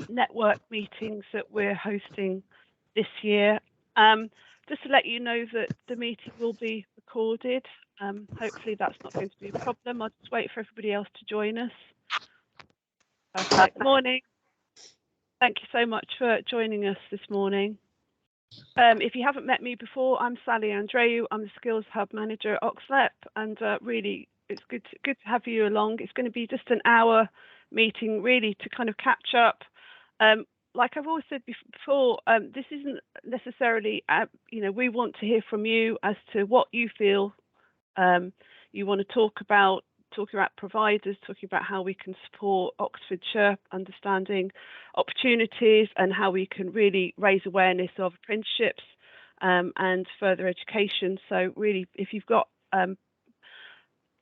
network meetings that we're hosting this year. Just to let you know that the meeting will be recorded. Hopefully that's not going to be a problem. I'll just wait for everybody else to join us. Perfect. Morning. Thank you so much for joining us this morning. If you haven't met me before, I'm Sally Andreu. I'm the Skills Hub Manager at Oxfordshire, and really it's good to have you along. It's going to be just an hour meeting really to kind of catch up. Like I've always said before, this isn't necessarily, we want to hear from you as to what you feel you want to talking about providers, talking about how we can support Oxfordshire, understanding opportunities and how we can really raise awareness of apprenticeships and further education. So really, if you've got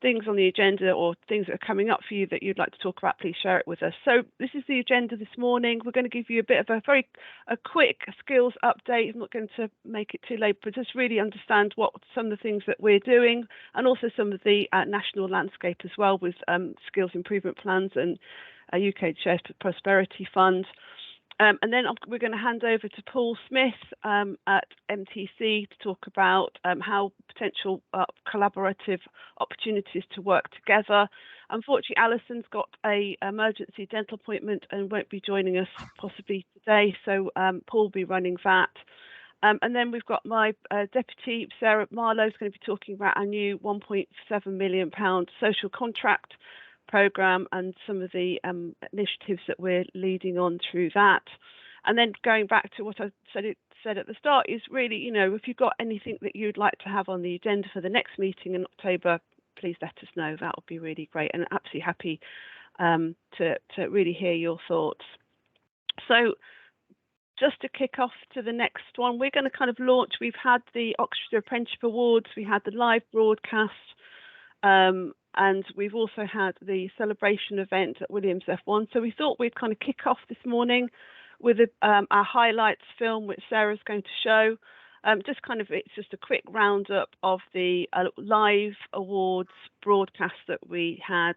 things on the agenda or things that are coming up for you that you'd like to talk about, please share it with us. So this is the agenda this morning. We're going to give you a bit of a quick skills update. I'm not going to make it too late, but just really understand what some of the things that we're doing and also some of the national landscape as well with skills improvement plans and UK Shared Prosperity Fund. And then we're going to hand over to Paul Smith at MTC to talk about how potential collaborative opportunities to work together. Unfortunately, Alison's got an emergency dental appointment and won't be joining us possibly today, so Paul will be running that. And then we've got my deputy, Sarah Marlowe, is going to be talking about our new £1.7 million social contract programme and some of the initiatives that we're leading on through that. And then going back to what I said at the start is really, if you've got anything that you'd like to have on the agenda for the next meeting in October, please let us know. That would be really great, and absolutely happy to really hear your thoughts. So just to kick off to the next one, we're going to kind of launch. We've had the Oxfordshire Apprenticeship Awards, we had the live broadcast, and we've also had the celebration event at Williams F1. So we thought we'd kind of kick off this morning with our highlights film, which Sarah's going to show. It's just a quick roundup of the live awards broadcast that we had,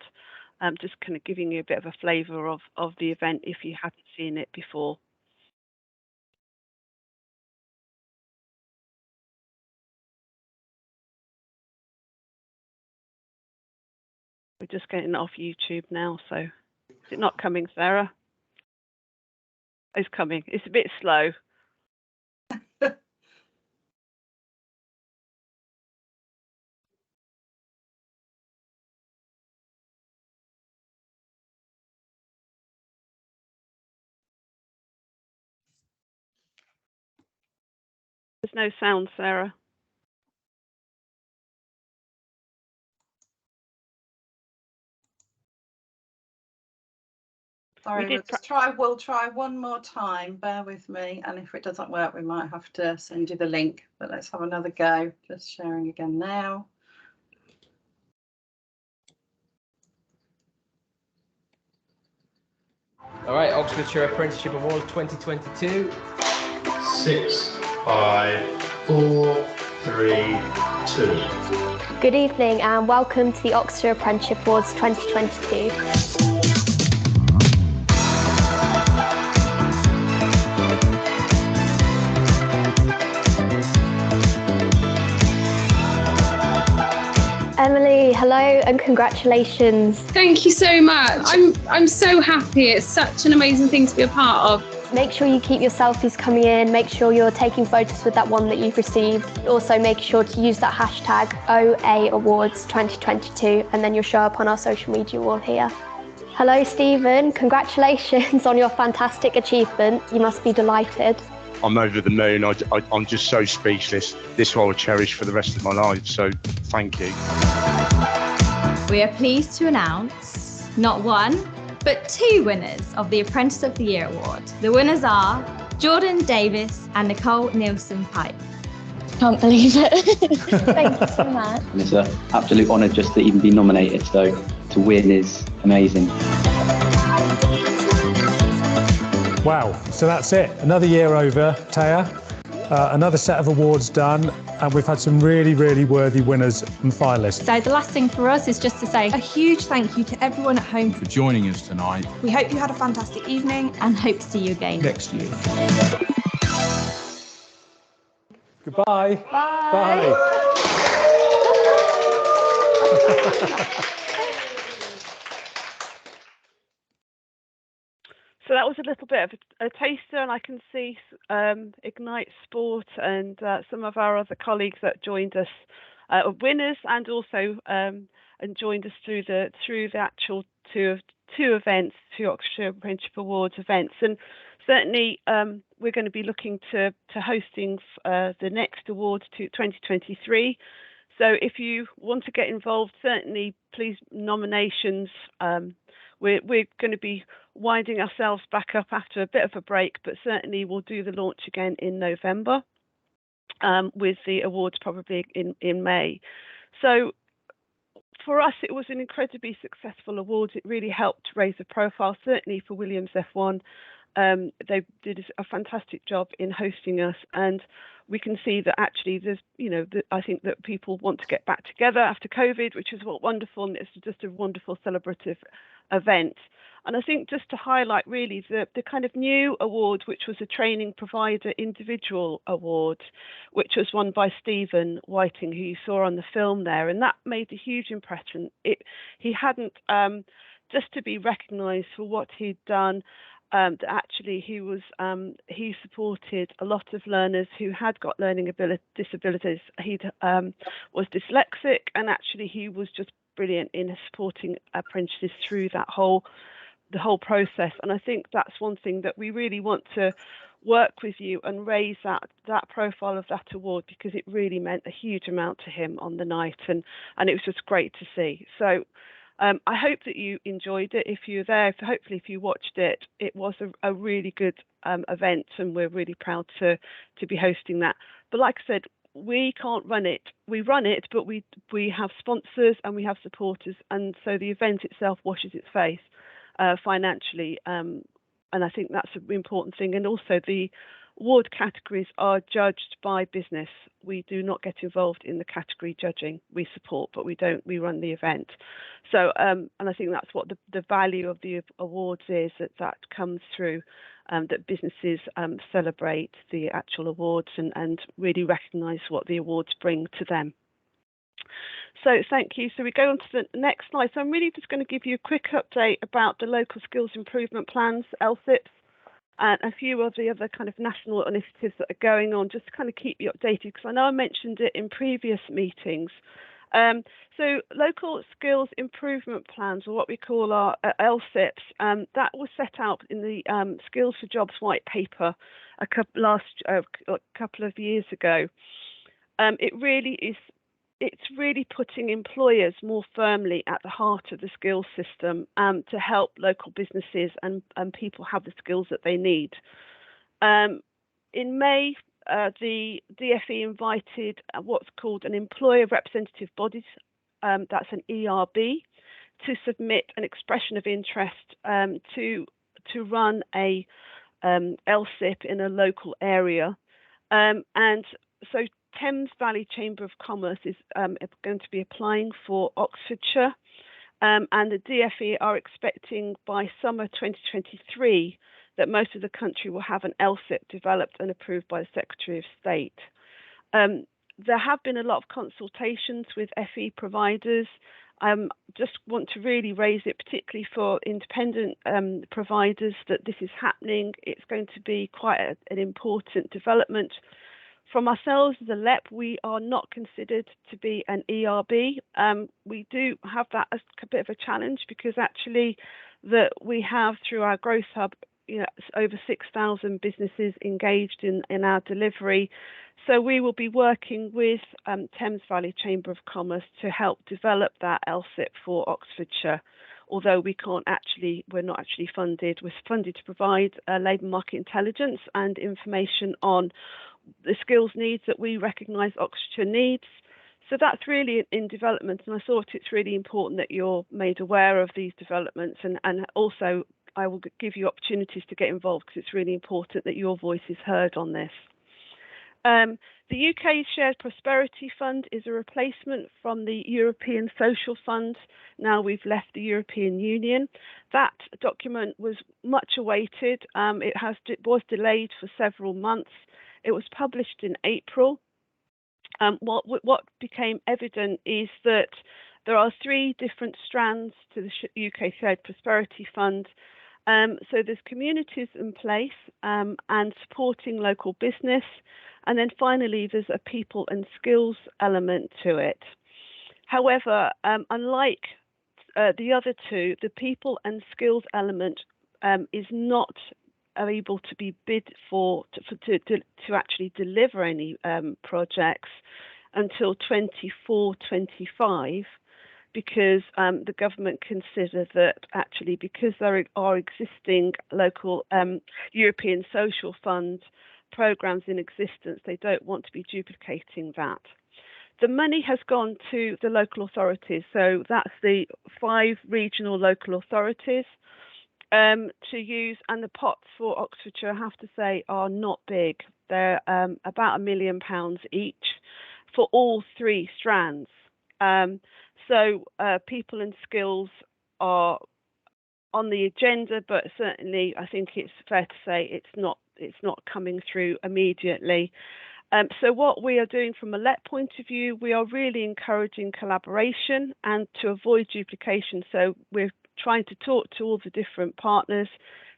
just kind of giving you a bit of a flavour of the event if you haven't seen it before. We're just getting off YouTube now, so is it not coming, Sarah? It's coming. It's a bit slow. There's no sound, Sarah. Sorry, we'll try one more time, bear with me, and if it doesn't work we might have to send you the link, but let's have another go. Just sharing again now. All right, Oxfordshire Apprenticeship Awards 2022. 6, 5, 4, 3, 2. Good evening and welcome to the Oxfordshire Apprenticeship Awards 2022. Emily, hello and congratulations. Thank you so much. I'm so happy. It's such an amazing thing to be a part of. Make sure you keep your selfies coming in. Make sure you're taking photos with that one that you've received. Also make sure to use that hashtag OA Awards 2022 and then you'll show up on our social media wall here. Hello Stephen, congratulations on your fantastic achievement. You must be delighted. I'm over the moon. I'm just so speechless. This I will cherish for the rest of my life, so thank you. We are pleased to announce not one, but 2 winners of the Apprentice of the Year Award. The winners are Jordan Davis and Nicole Nielsen-Pipe. Can't believe it. Thank you so much. And it's an absolute honour just to even be nominated, so to win is amazing. Wow, so that's it. Another year over, Taya. Another set of awards done. and we've had some really, really worthy winners and finalists. So the last thing for us is just to say a huge thank you to everyone at home for joining us tonight. We hope you had a fantastic evening and hope to see you again next year. Goodbye. Bye. Bye. So that was a little bit of a taster, and I can see Ignite Sport and some of our other colleagues that joined us are winners, and also and joined us through the actual two events, two Oxfordshire Apprenticeship Awards events. And certainly we're going to be looking to hosting the next awards to 2023. So if you want to get involved, certainly please nominations. We're going to be winding ourselves back up after a bit of a break, but certainly we'll do the launch again in November, with the awards probably in May. So for us, it was an incredibly successful award. It really helped raise the profile, certainly for Williams F1. They did a fantastic job in hosting us, and we can see that actually there's, I think that people want to get back together after COVID, which is wonderful, and it's just a wonderful celebrative event. And I think just to highlight really the kind of new award, which was a training provider individual award, which was won by Stephen Whiting, who you saw on the film there, and that made a huge impression. He hadn't just to be recognised for what he'd done. That actually he supported a lot of learners who had got learning disabilities. He was dyslexic, and actually he was just brilliant in supporting apprentices through the whole process. And I think that's one thing that we really want to work with you and raise that profile of that award, because it really meant a huge amount to him on the night, and it was just great to see. So I hope that you enjoyed it. If you're there, hopefully if you watched it, it was a really good event, and we're really proud to be hosting that. But like I said, we can't run it. We run it, but we have sponsors and we have supporters, and so the event itself washes its face financially, and I think that's an important thing. And also the award categories are judged by business. We do not get involved in the category judging. We support, but we run the event. So and I think that's what the value of the awards is, that comes through, that businesses celebrate the actual awards and really recognise what the awards bring to them. So thank you. So we go on to the next slide. So I'm really just going to give you a quick update about the local skills improvement plans, LSIPs, and a few of the other kind of national initiatives that are going on, just to kind of keep you updated, because I know I mentioned it in previous meetings. So local skills improvement plans, or what we call our LSIPs, that was set out in the Skills for Jobs white paper a couple of years ago. It's really putting employers more firmly at the heart of the skills system, to help local businesses and people have the skills that they need. In May, the DfE invited what's called an employer representative body, that's an ERB, to submit an expression of interest to run a LSIP in a local area, and so Thames Valley Chamber of Commerce is going to be applying for Oxfordshire, and the DfE are expecting by summer 2023 that most of the country will have an LSIP developed and approved by the Secretary of State. There have been a lot of consultations with FE providers. Just want to really raise it, particularly for independent providers, that this is happening. It's going to be quite an important development. From ourselves as a LEP, we are not considered to be an ERB. We do have that as a bit of a challenge, because actually that we have, through our Growth Hub, over 6,000 businesses engaged in our delivery. So we will be working with Thames Valley Chamber of Commerce to help develop that LSIP for Oxfordshire. Although we're not actually funded. We're funded to provide labour market intelligence and information on the skills needs that we recognise Oxfordshire needs. So that's really in development, and I thought it's really important that you're made aware of these developments, and also I will give you opportunities to get involved, because it's really important that your voice is heard on this. The UK Shared Prosperity Fund is a replacement from the European Social Fund. Now we've left the European Union. That document was much awaited. It was delayed for several months. It was published in April. What became evident is that there are three different strands to the UK Shared Prosperity Fund. So there's communities in place and supporting local business. And then finally, there's a people and skills element to it. However, unlike the other two, the people and skills element is not able to be bid for to actually deliver any projects until 24-25, because the government consider that actually, because there are existing local European Social Fund programs in existence, they don't want to be duplicating that. The money has gone to the local authorities, so that's the 5 regional local authorities to use, and the pots for Oxfordshire, I have to say, are not big. They're about £1 million each for all 3 strands. So people and skills are on the agenda, but certainly I think it's fair to say it's not coming through immediately. So what we are doing from a LET point of view, we are really encouraging collaboration and to avoid duplication. So we're trying to talk to all the different partners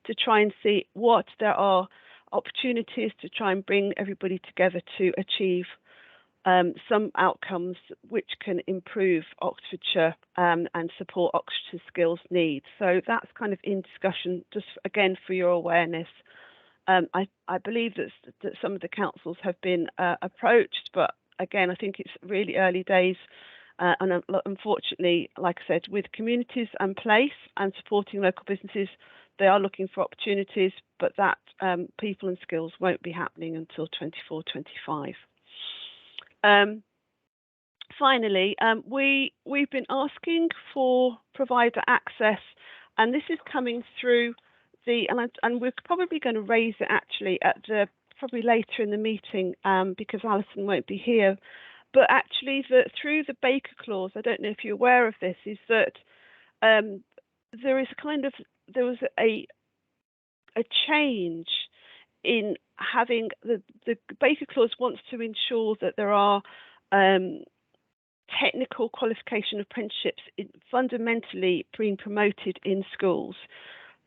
to try and see what there are opportunities to try and bring everybody together to achieve some outcomes which can improve Oxfordshire and support Oxfordshire skills needs. So that's kind of in discussion, just again for your awareness. I believe that some of the councils have been approached, but again, I think it's really early days. And unfortunately, like I said, with communities in place and supporting local businesses, they are looking for opportunities, but that people and skills won't be happening until 24-25. Finally, we've been asking for provider access, and this is coming through and we're probably going to raise it actually probably later in the meeting because Alison won't be here. But actually, through the Baker clause, I don't know if you're aware of this, is that there was a change in having the Baker clause wants to ensure that there are technical qualification apprenticeships fundamentally being promoted in schools.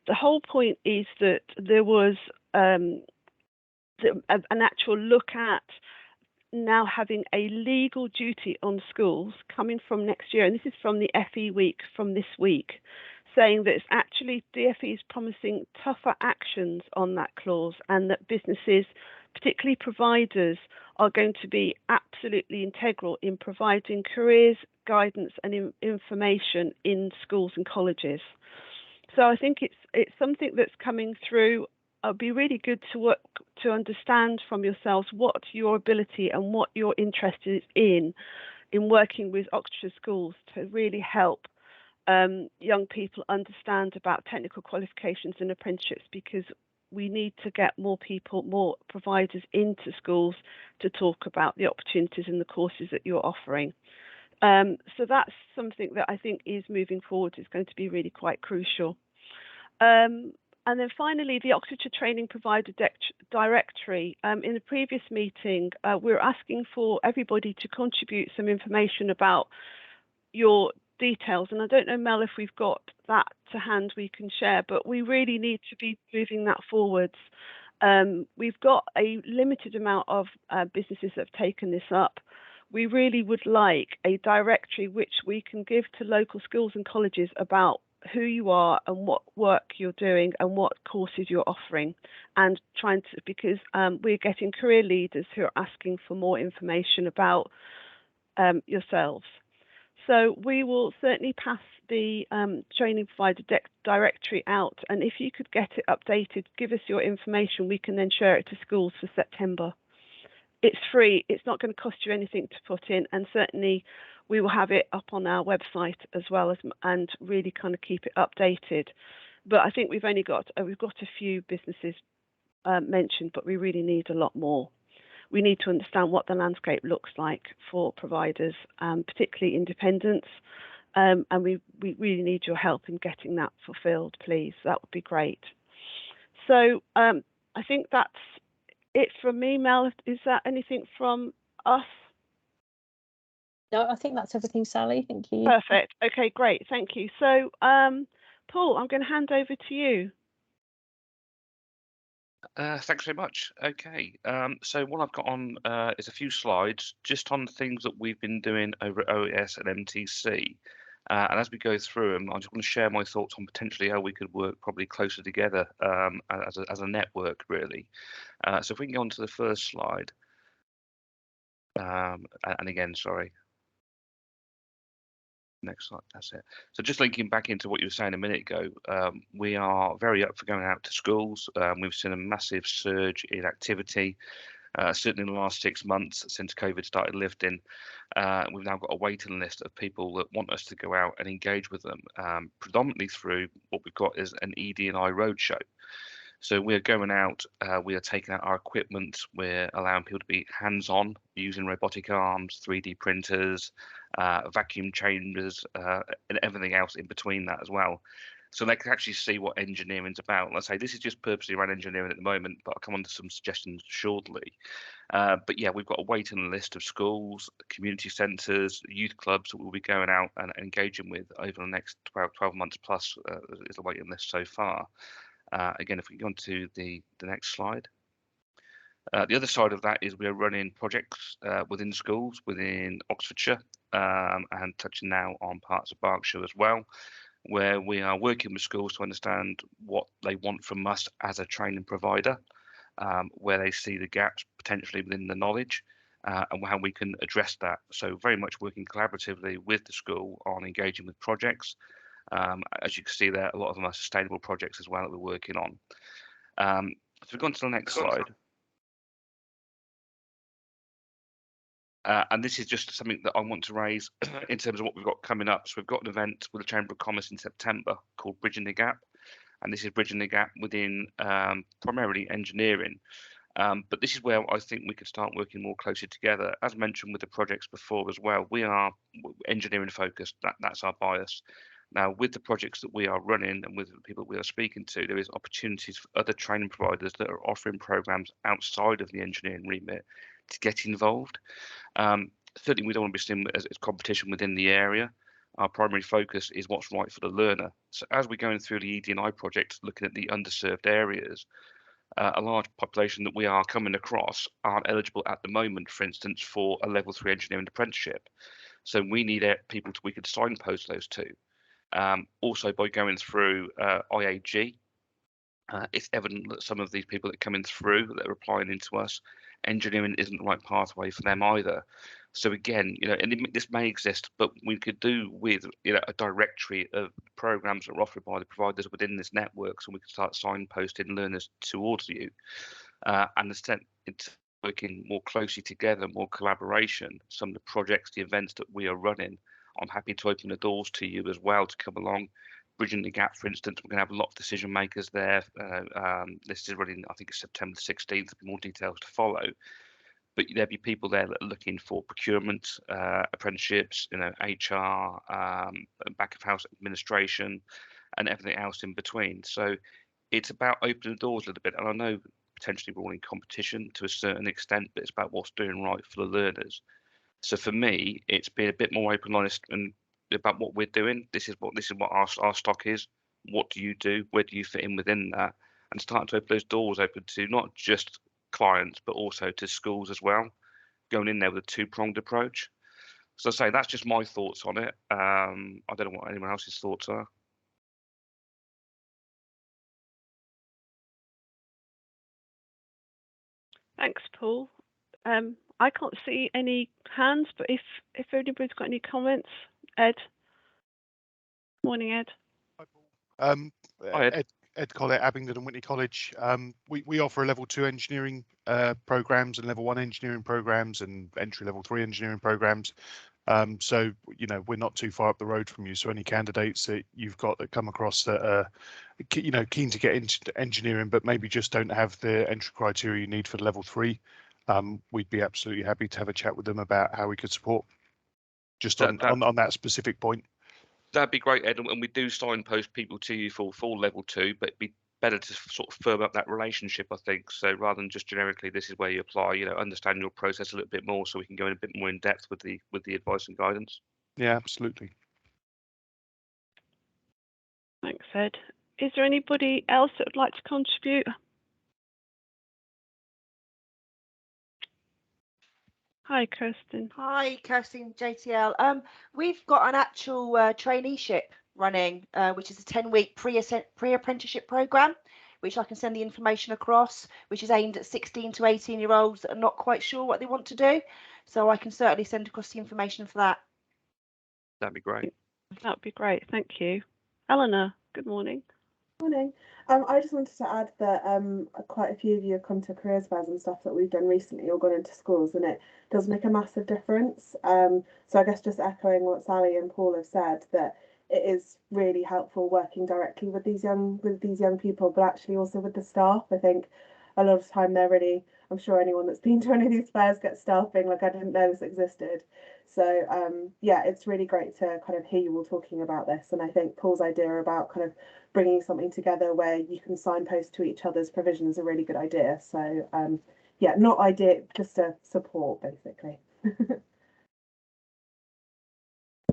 The whole point is that there was an actual look at now having a legal duty on schools coming from next year, and this is from the FE week from this week, saying that it's actually DfE is promising tougher actions on that clause, and that businesses, particularly providers, are going to be absolutely integral in providing careers, guidance and information in schools and colleges. So I think it's something that's coming through. It'll be really good to understand from yourselves what your ability and what your interest is in working with Oxfordshire schools to really help young people understand about technical qualifications and apprenticeships, because we need to get more providers into schools to talk about the opportunities and the courses that you're offering. So that's something that I think is moving forward is going to be really quite crucial. And then finally, the Oxfordshire Training Provider Directory. In the previous meeting, we were asking for everybody to contribute some information about your details. And I don't know, Mel, if we've got that to hand we can share, but we really need to be moving that forwards. We've got a limited amount of businesses that have taken this up. We really would like a directory which we can give to local schools and colleges about who you are and what work you're doing and what courses you're offering, and because we're getting career leaders who are asking for more information about yourselves. So we will certainly pass the training provider directory out, and if you could get it updated, give us your information, we can then share it to schools for September. It's free, it's not going to cost you anything to put in, and certainly we will have it up on our website as well as, and really kind of keep it updated. But I think we've got a few businesses mentioned, but we really need a lot more. we need to understand what the landscape looks like for providers, particularly independents. And we really need your help in getting that fulfilled, please. That would be great. So I think that's it from me. Mel, is that anything from us? No, I think that's everything, Sally. Thank you. Perfect. Okay, great. Thank you. So, Paul, I'm going to hand over to you. Thanks very much. Okay, so what I've got on is a few slides just on things that we've been doing over at OES and MTC. And as we go through them, I just want to share my thoughts on potentially how we could work probably closer together as a network, really. So if we can go on to the first slide. And again, sorry. Next slide, that's it. So just linking back into what you were saying a minute ago, we are very up for going out to schools. We've seen a massive surge in activity, certainly in the last 6 months since COVID started lifting. We've now got a waiting list of people that want us to go out and engage with them, predominantly through what we've got is an ED&I roadshow. So we're going out, we are taking out our equipment, we're allowing people to be hands-on using robotic arms, 3D printers, vacuum chambers, and everything else in between that as well. So they can actually see what engineering's about. Let's say this is just purposely around engineering at the moment, but I'll come on to some suggestions shortly. But yeah, we've got a waiting list of schools, community centres, youth clubs that we'll be going out and engaging with over the next 12 months plus is the waiting list so far. Again, if we go on to the next slide. The other side of that is we are running projects within schools, within Oxfordshire, and touching now on parts of Berkshire as well, where we are working with schools to understand what they want from us as a training provider, where they see the gaps potentially within the knowledge, and how we can address that. So very much working collaboratively with the school on engaging with projects. As you can see there, a lot of them are sustainable projects as well that we're working on. So we've gone to the next slide. And this is just something that I want to raise in terms of what we've got coming up. So we've got an event with the Chamber of Commerce in September called Bridging the Gap. And this is bridging the gap within primarily engineering. But this is where I think we could start working more closely together. As mentioned with the projects before as well, we are engineering focused. That's our bias. Now, with the projects that we are running and with the people we are speaking to, there is opportunities for other training providers that are offering programs outside of the engineering remit to get involved. Certainly, we don't want to be seen as competition within the area. Our primary focus is what's right for the learner. So as we're going through the ED&I project, looking at the underserved areas, a large population that we are coming across aren't eligible at the moment, for instance, for a level 3 engineering apprenticeship. So we need people we could signpost those to. Also, by going through IAG, it's evident that some of these people that are coming through, that are applying into us, engineering isn't the right pathway for them either. So again, and this may exist, but we could do with a directory of programs that are offered by the providers within this network, so we could start signposting learners towards you, and instead it's working more closely together, more collaboration. Some of the projects, the events that we are running, I'm happy to open the doors to you as well to come along. Bridging the Gap, for instance, we're going to have a lot of decision makers there. This is running, I think it's September 16th, more details to follow. But there'll be people there that are looking for procurement, apprenticeships, HR, back of house administration, and everything else in between. So it's about opening the doors a little bit. And I know potentially we're all in competition to a certain extent, but it's about what's doing right for the learners. So for me, it's been a bit more open, honest, and about what we're doing. This is what our stock is. What do you do? Where do you fit in within that? And start to open those doors open to not just clients, but also to schools as well. Going in there with a two-pronged approach. So I say that's just my thoughts on it. I don't know what anyone else's thoughts are. Thanks, Paul. I can't see any hands, but if anybody's got any comments, Ed. Morning, Ed. Hi, Ed. Ed Collett, Abingdon and Whitney College. We offer level 2 engineering programs and level 1 engineering programs and entry level 3 engineering programs. So we're not too far up the road from you. So any candidates that you've got that come across that are keen to get into engineering, but maybe just don't have the entry criteria you need for level 3, we'd be absolutely happy to have a chat with them about how we could support just That- on that specific point. That'd be great, Ed, and we do signpost people to you for level 2, but it'd be better to sort of firm up that relationship, I think. So rather than just generically, this is where you apply, understand your process a little bit more, so we can go in a bit more in depth with the advice and guidance. Yeah, absolutely. Thanks, Ed. Is there anybody else that would like to contribute? Hi, Kirsten. Hi, Kirsten, JTL. We've got an actual traineeship running, which is a 10-week pre-apprenticeship program, which I can send the information across, which is aimed at 16 to 18-year-olds that are not quite sure what they want to do. So I can certainly send across the information for that. That'd be great. That would be great. Thank you. Eleanor, good morning. Morning. I just wanted to add that quite a few of you have come to careers fairs and stuff that we've done recently or gone into schools, and it does make a massive difference. So I guess just echoing what Sally and Paul have said, that it is really helpful working directly with these young people, but actually also with the staff. I think a lot of the time they're really, I'm sure anyone that's been to one of these fairs gets staff being like, I didn't know this existed. So yeah, it's really great to kind of hear you all talking about this. And I think Paul's idea about kind of bringing something together where you can signpost to each other's provision is a really good idea. So yeah, not idea, just a support basically.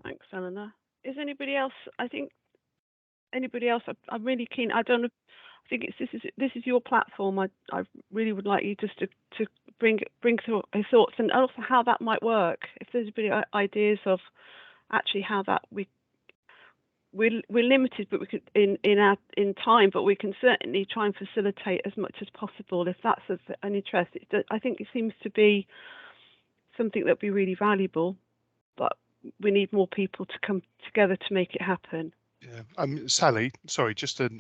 Thanks, Eleanor. Is anybody else? I think anybody else? I'm really keen. I don't know. I think this is your platform. I really would like you just to bring through your thoughts and also how that might work. If there's any ideas of actually how that we're limited, but we could in time, but we can certainly try and facilitate as much as possible if that's of an interest. I think it seems to be something that'd be really valuable, but we need more people to come together to make it happen. Yeah, Sally, sorry,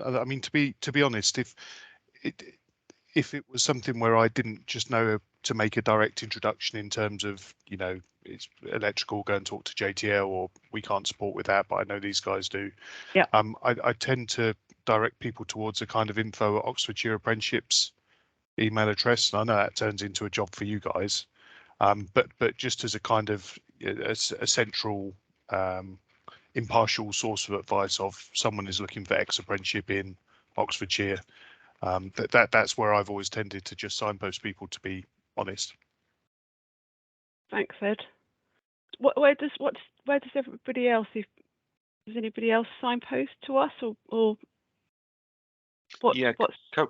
I mean, to be honest, if it was something where I didn't just know to make a direct introduction in terms of, it's electrical, go and talk to JTL, or we can't support with that, but I know these guys do. Yeah. I tend to direct people towards a kind of info at Oxfordshire Apprenticeships email address, and I know that turns into a job for you guys. But just as a kind of a central impartial source of advice of someone is looking for X apprenticeship in Oxfordshire, that's where I've always tended to just signpost people, to be honest. Thanks, Ed. Where does everybody else? Does anybody else signpost to us or?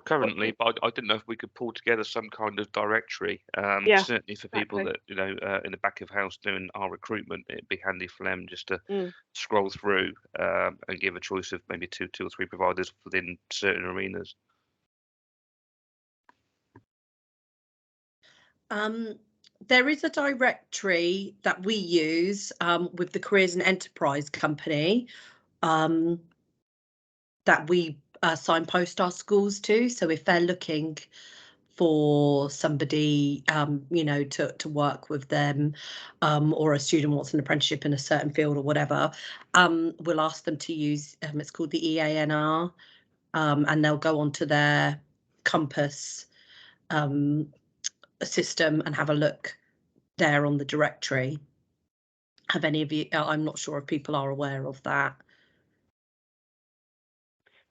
Currently, but I didn't know if we could pull together some kind of directory. Certainly for people that in the back of house doing our recruitment, it'd be handy for them just to scroll through and give a choice of maybe two or three providers within certain arenas. There is a directory that we use with the Careers and Enterprise Company that we signpost our schools to. So if they're looking for somebody, to work with them, or a student wants an apprenticeship in a certain field or whatever, we'll ask them to use, it's called the EANR, and they'll go onto their Compass system and have a look there on the directory. Have any of you, I'm not sure if people are aware of that.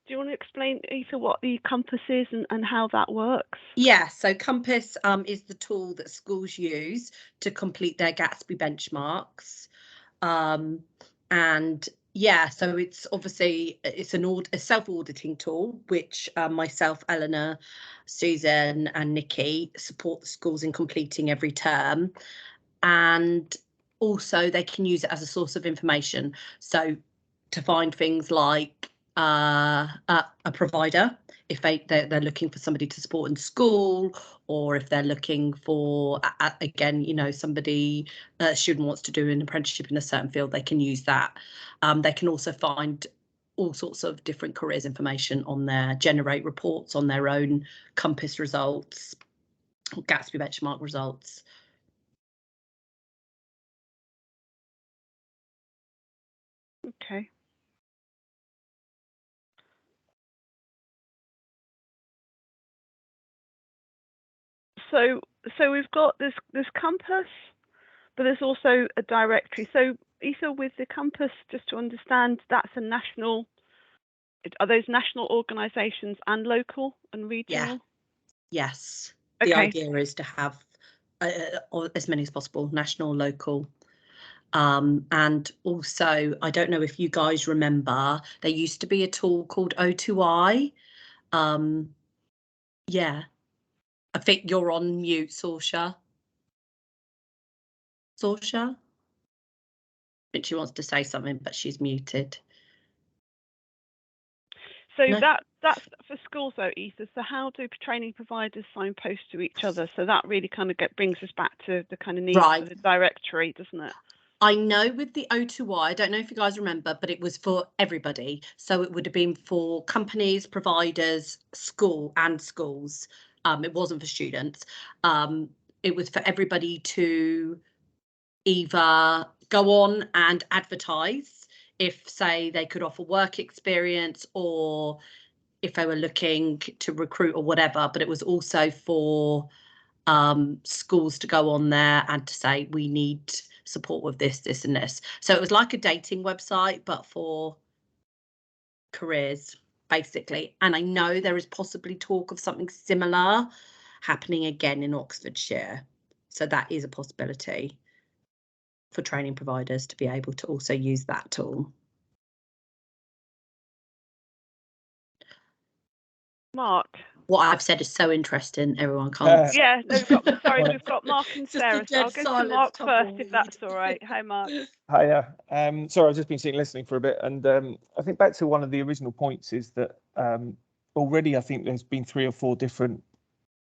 Do you want to explain, Aoife, what the Compass is and how that works? Yeah, so Compass is the tool that schools use to complete their Gatsby benchmarks. And yeah, so it's obviously a self-auditing tool, which myself, Eleanor, Susan and Nikki support the schools in completing every term. And also they can use it as a source of information. So to find things like a provider, if they're looking for somebody to support in school, or if they're looking for again, somebody, a student wants to do an apprenticeship in a certain field, they can use that. They can also find all sorts of different careers information on there, generate reports on their own Compass results, Gatsby benchmark results. Okay. So we've got this Compass, but there's also a directory. So Ethan, with the Compass, just to understand, that's a national. Are those national organisations and local and regional? Yeah. Yes. Okay. The idea is to have as many as possible, national, local. And also, I don't know if you guys remember, there used to be a tool called O2I. Yeah. I think you're on mute, Saoirse. Saoirse? I think she wants to say something, but she's muted. So No? that's for schools though, Ethan. So how do training providers signpost to each other? So that really kind of brings us back to the kind of need for the directory, doesn't it? I know with the O2I, I don't know if you guys remember, but it was for everybody. So it would have been for companies, providers, schools. It wasn't for students. It was for everybody to either go on and advertise if, say, they could offer work experience or if they were looking to recruit or whatever. But it was also for schools to go on there and to say, we need support with this, this and this. So it was like a dating website, but for careers, basically. And I know there is possibly talk of something similar happening again in Oxfordshire. So that is a possibility for training providers to be able to also use that tool. Mark. What I've said is so interesting, everyone can't. Yeah, no, we've got Mark and Sarah, so I'll go to Mark first if that's all right. Hi, Mark. Hiya. Sorry, I've just been sitting listening for a bit, and I think back to one of the original points is that already I think there's been 3 or 4 different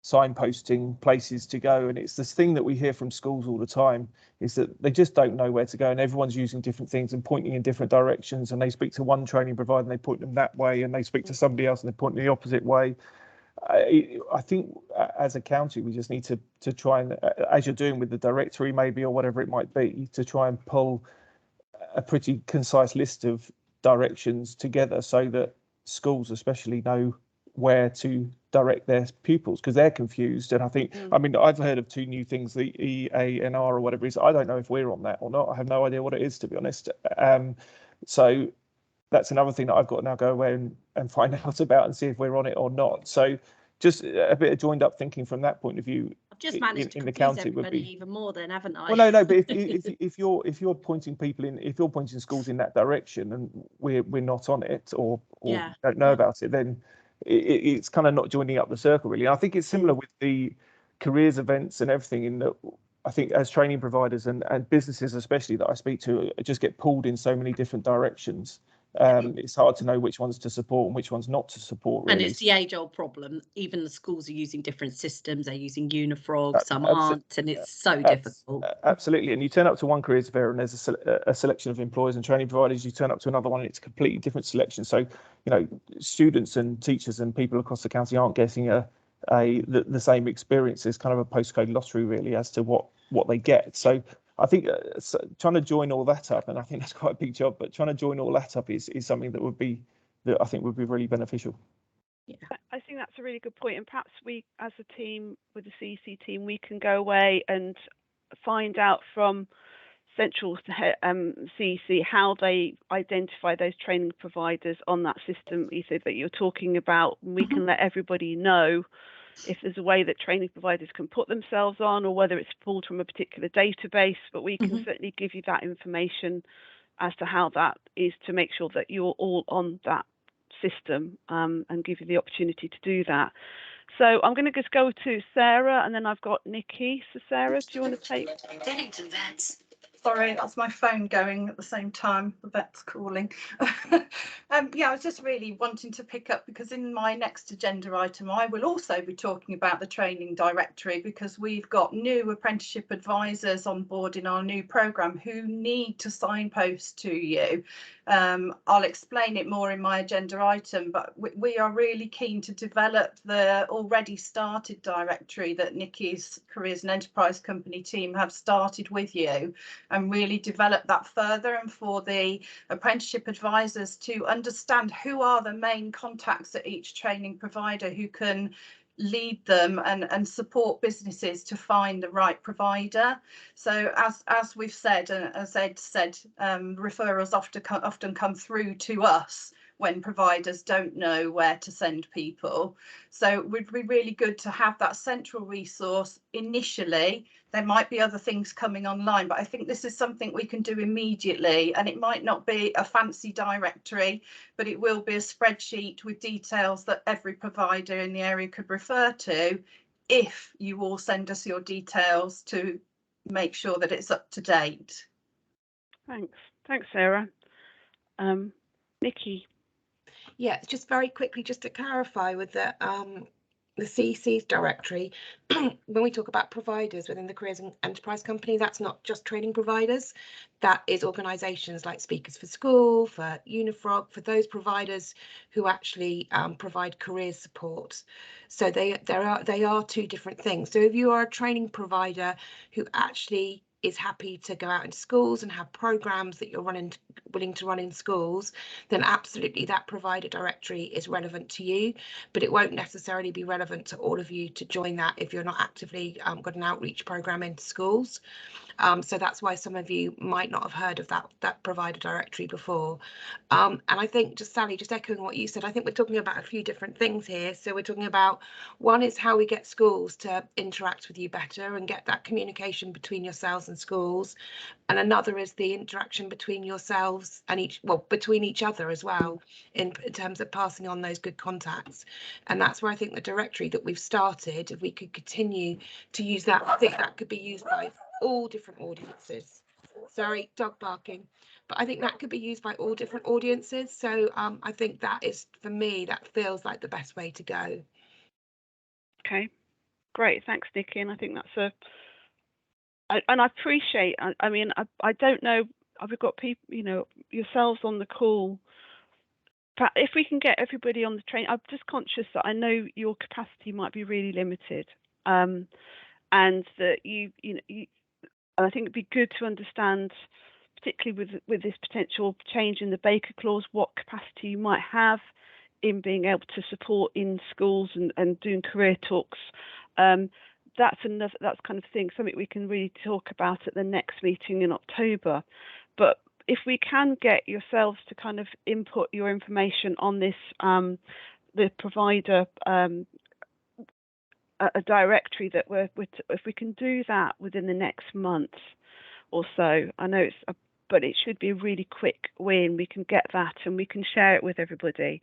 signposting places to go, and it's this thing that we hear from schools all the time is that they just don't know where to go, and everyone's using different things and pointing in different directions, and they speak to one training provider and they point them that way, and they speak to somebody else and they point in the opposite way. I think as a county we just need to try and, as you're doing with the directory maybe or whatever it might be, to try and pull a pretty concise list of directions together so that schools especially know where to direct their pupils, because they're confused. And I think, I mean, I've heard of 2 new things, the EANR or whatever it is. I don't know if we're on that or not. I have no idea what it is, to be honest. So that's another thing that I've got to now go away and find out about and see if we're on it or not. So just a bit of joined up thinking from that point of view. I've just managed to confuse everybody even more then, haven't I? Well, no, but if you're pointing people in, if you're pointing schools in that direction and we're not on it or don't know about it, then it's kind of not joining up the circle really. I think it's similar with the careers events and everything, in that I think as training providers and businesses especially that I speak to just get pulled in so many different directions. It's hard to know which ones to support and which ones not to support, really. And it's the age-old problem. Even the schools are using different systems. They're using Unifrog, some aren't, and it's so difficult. Absolutely. And you turn up to one careers fair and there's a selection of employers and training providers. You turn up to another one and it's a completely different selection. So, you know, students and teachers and people across the county aren't getting the same experience. It's kind of a postcode lottery, really, as to what they get. So I think trying to join all that up, and I think that's quite a big job, but trying to join all that up is something that I think would be really beneficial. Yeah, I think that's a really good point, and perhaps we, as a team with the CEC team, we can go away and find out from Central's CEC how they identify those training providers on that system, Ethan, that you're talking about. We can let everybody know if there's a way that training providers can put themselves on, or whether it's pulled from a particular database, but we can certainly give you that information as to how that is, to make sure that you're all on that system, and give you the opportunity to do that. So I'm going to just go to Sarah, and then I've got Nikki. So Sarah, do you want to take? Sorry, that's my phone going at the same time. The vet's calling. Yeah, I was just really wanting to pick up, because in my next agenda item, I will also be talking about the training directory, because we've got new apprenticeship advisors on board in our new programme who need to signpost to you. I'll explain it more in my agenda item, but we are really keen to develop the already started directory that Nikki's Careers and Enterprise Company team have started with you, and really develop that further, and for the apprenticeship advisors to understand who are the main contacts at each training provider who can lead them and support businesses to find the right provider. So as we've said, and as Ed said, referrals often come through to us when providers don't know where to send people. So it would be really good to have that central resource initially. There might be other things coming online, but I think this is something we can do immediately, and it might not be a fancy directory, but it will be a spreadsheet with details that every provider in the area could refer to if you all send us your details to make sure that it's up to date. Thanks, Sarah. Nikki. Yeah, just very quickly, just to clarify with the CEC's directory, when we talk about providers within the careers and enterprise company, that's not just training providers. That is organisations like Speakers for School, for Unifrog, for those providers who actually provide career support. So they are two different things. So if you are a training provider who actually is happy to go out into schools and have programs that you're willing to run in schools, then absolutely that provider directory is relevant to you, but it won't necessarily be relevant to all of you to join that if you're not actively got an outreach program into schools. So that's why some of you might not have heard of that provider directory before. And I think, just Sally, just echoing what you said, I think we're talking about a few different things here. So we're talking about, one is how we get schools to interact with you better and get that communication between yourselves and schools. And another is the interaction between yourselves and between each other as well, in terms of passing on those good contacts. And that's where I think the directory that we've started, if we could continue to use that, I think that could be used by all different audiences. Sorry, dog barking. But I think that could be used by all different audiences. So I think that is, for me, that feels like the best way to go. Okay, great. Thanks, Nikki. And I think that's and I appreciate, I mean, I don't know, we've got people, yourselves on the call. If we can get everybody on the train, I'm just conscious that I know your capacity might be really limited, and that and I think it'd be good to understand, particularly with this potential change in the Baker Clause, what capacity you might have in being able to support in schools and doing career talks. That's kind of thing, something we can really talk about at the next meeting in October. But if we can get yourselves to kind of input your information on this, the provider, a directory that if we can do that within the next month or so, I know but it should be a really quick win. We can get that and we can share it with everybody.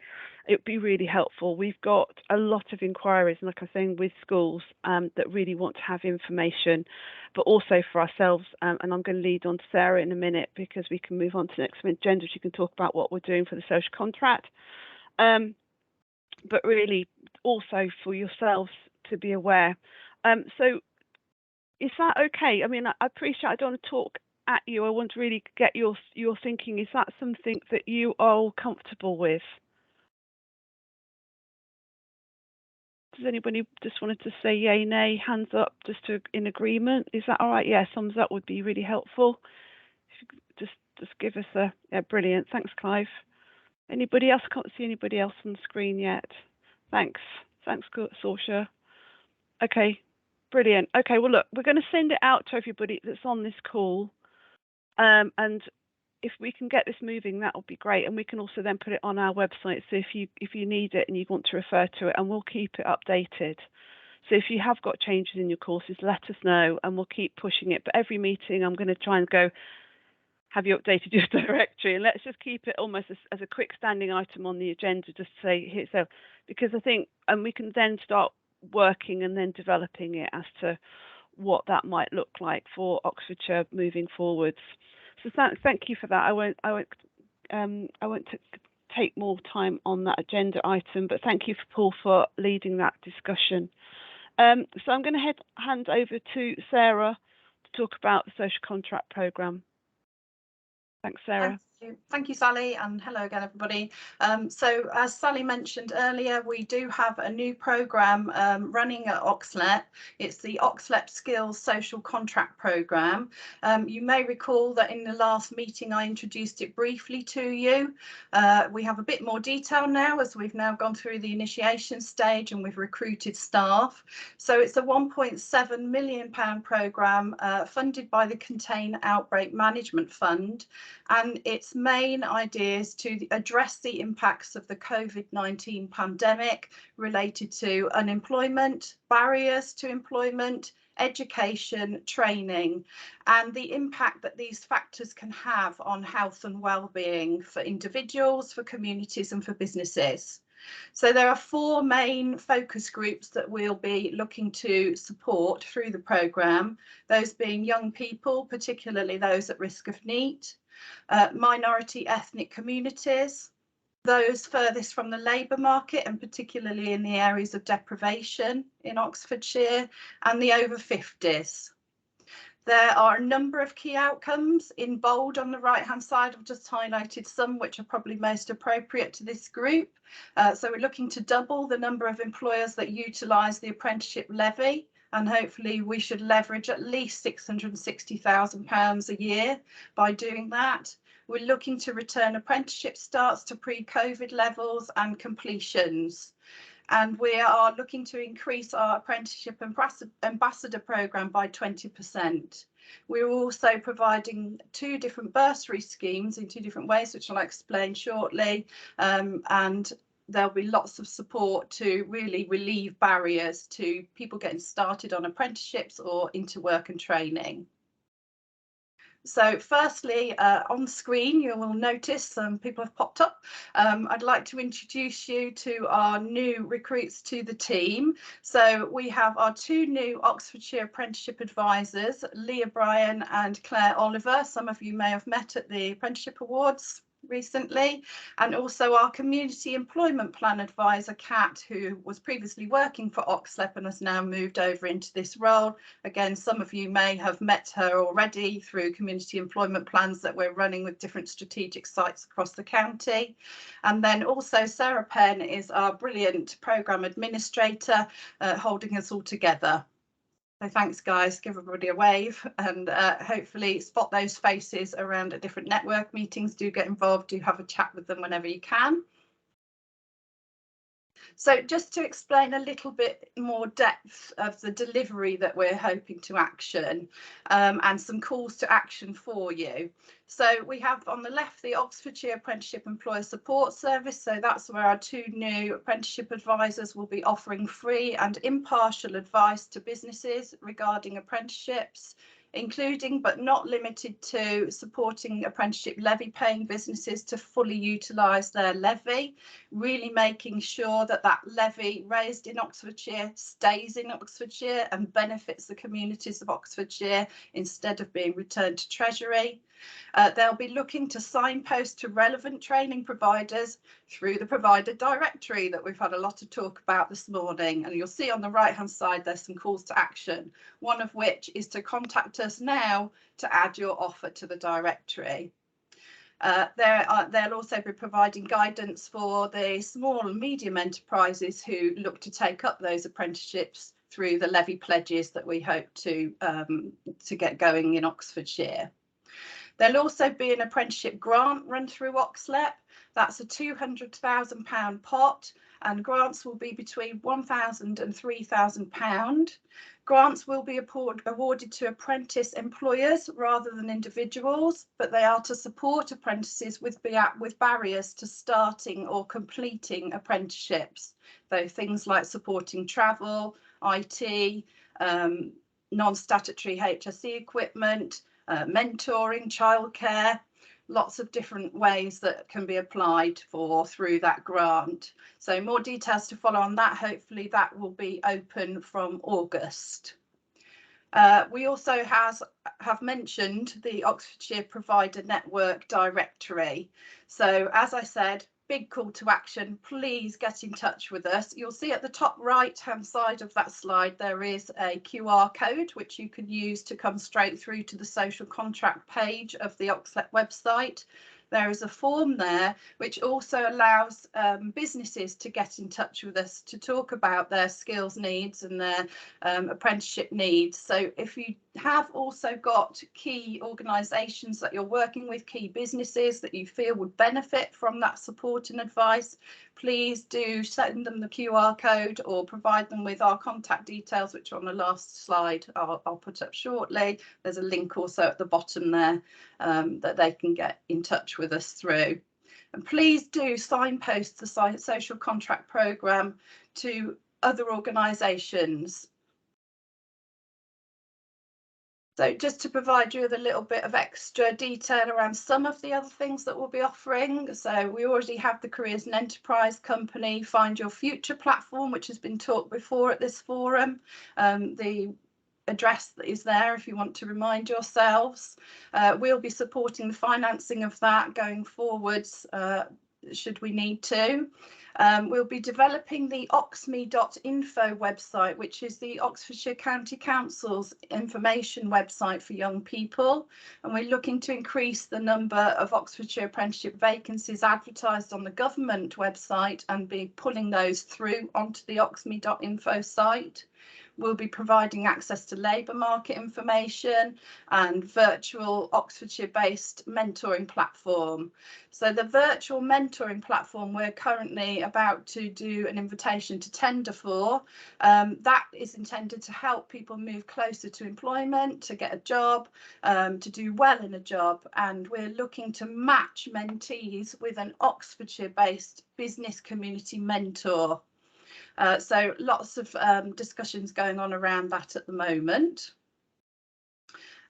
It would be really helpful. We've got a lot of inquiries, like I'm saying, with schools that really want to have information, but also for ourselves. And I'm going to lead on to Sarah in a minute, because we can move on to the next agenda. She can talk about what we're doing for the social contract. But really also for yourselves to be aware. So is that okay? I mean, I appreciate I don't want to talk at you. I want to really get your thinking. Is that something that you are all comfortable with? Does anybody just wanted to say yay, nay, hands up, just in agreement? Is that all right? Yeah, thumbs up would be really helpful. Just give us brilliant. Thanks, Clive. Anybody else? I can't see anybody else on the screen yet. Thanks, Saoirse. Okay, brilliant. Okay, well, look, we're going to send it out to everybody that's on this call. And if we can get this moving, that would be great. And we can also then put it on our website. So if you need it and you want to refer to it, and we'll keep it updated. So if you have got changes in your courses, let us know and we'll keep pushing it. But every meeting, I'm going to try and go, have you updated your directory? And let's just keep it almost as a quick standing item on the agenda, just to say here. So, because I think, and we can then start working and then developing it as to what that might look like for Oxfordshire moving forwards. So thank you for that. I won't take more time on that agenda item, but thank you, Paul, for leading that discussion. So I'm going to hand over to Sarah to talk about the social contract programme. Thanks, Sarah. Thank you, Sally, and hello again, everybody. So as Sally mentioned earlier, we do have a new programme running at Oxlep. It's the Oxlep Skills Social Contract Programme. You may recall that in the last meeting I introduced it briefly to you. We have a bit more detail now as we've now gone through the initiation stage and we've recruited staff. So it's a £1.7 million programme funded by the Contain Outbreak Management Fund, and its main idea is to address the impacts of the COVID-19 pandemic related to unemployment, barriers to employment, education, training, and the impact that these factors can have on health and well-being for individuals, for communities and for businesses. So there are 4 main focus groups that we'll be looking to support through the programme, those being young people, particularly those at risk of NEET, minority ethnic communities, those furthest from the labour market and particularly in the areas of deprivation in Oxfordshire, and the over 50s. There are a number of key outcomes in bold on the right hand side. I've just highlighted some which are probably most appropriate to this group. So we're looking to double the number of employers that utilise the apprenticeship levy, and hopefully we should leverage at least £660,000 a year by doing that. We're looking to return apprenticeship starts to pre-COVID levels and completions. And we are looking to increase our apprenticeship ambassador programme by 20%. We're also providing 2 different bursary schemes in 2 different ways, which I'll explain shortly. And there'll be lots of support to really relieve barriers to people getting started on apprenticeships or into work and training. So firstly, on screen, you will notice some people have popped up. I'd like to introduce you to our new recruits to the team. So we have our 2 new Oxfordshire Apprenticeship Advisors, Leah Bryan and Claire Oliver. Some of you may have met at the Apprenticeship Awards recently, and also our Community Employment Plan Advisor, Kat, who was previously working for Oxlep and has now moved over into this role. Again, some of you may have met her already through community employment plans that we're running with different strategic sites across the county. And then also Sarah Penn is our brilliant programme administrator, holding us all together. So thanks, guys. Give everybody a wave and hopefully spot those faces around at different network meetings. Do get involved, do have a chat with them whenever you can. So just to explain a little bit more depth of the delivery that we're hoping to action and some calls to action for you. So we have on the left the Oxfordshire Apprenticeship Employer Support Service. So that's where our 2 new apprenticeship advisors will be offering free and impartial advice to businesses regarding apprenticeships, including but not limited to supporting apprenticeship levy paying businesses to fully utilise their levy, really making sure that that levy raised in Oxfordshire stays in Oxfordshire and benefits the communities of Oxfordshire instead of being returned to Treasury. They'll be looking to signpost to relevant training providers through the provider directory that we've had a lot of talk about this morning. And you'll see on the right hand side there's some calls to action, one of which is to contact us now to add your offer to the directory. They'll also be providing guidance for the small and medium enterprises who look to take up those apprenticeships through the levy pledges that we hope to get going in Oxfordshire. There'll also be an apprenticeship grant run through Oxlep. That's a £200,000 pot, and grants will be between £1,000 and £3,000. Grants will be awarded to apprentice employers rather than individuals, but they are to support apprentices with barriers to starting or completing apprenticeships. So things like supporting travel, IT, non-statutory HSE equipment, mentoring, childcare, lots of different ways that can be applied for through that grant. So more details to follow on that. Hopefully that will be open from August. We also have mentioned the Oxfordshire Provider Network Directory. So as I said, big call to action, please get in touch with us. You'll see at the top right hand side of that slide there is a QR code which you can use to come straight through to the social contract page of the Oxlep website. there is a form there which also allows businesses to get in touch with us to talk about their skills needs and their apprenticeship needs. So if you have also got key organisations that you're working with, key businesses that you feel would benefit from that support and advice, please do send them the QR code or provide them with our contact details, which are on the last slide I'll put up shortly. There's a link also at the bottom there that they can get in touch with us through. And please do signpost the social contract programme to other organisations. So just to provide you with a little bit of extra detail around some of the other things that we'll be offering. So we already have the Careers and Enterprise Company Find Your Future platform, which has been talked before at this forum. The address that is there if you want to remind yourselves. We'll be supporting the financing of that going forwards should we need to. We'll be developing the oxme.info website, which is the Oxfordshire County Council's information website for young people. And we're looking to increase the number of Oxfordshire apprenticeship vacancies advertised on the government website and be pulling those through onto the oxme.info site. We'll be providing access to labour market information and virtual Oxfordshire-based mentoring platform. So the virtual mentoring platform we're currently about to do an invitation to tender for. That is intended to help people move closer to employment, to get a job, to do well in a job. And we're looking to match mentees with an Oxfordshire-based business community mentor. So lots of discussions going on around that at the moment.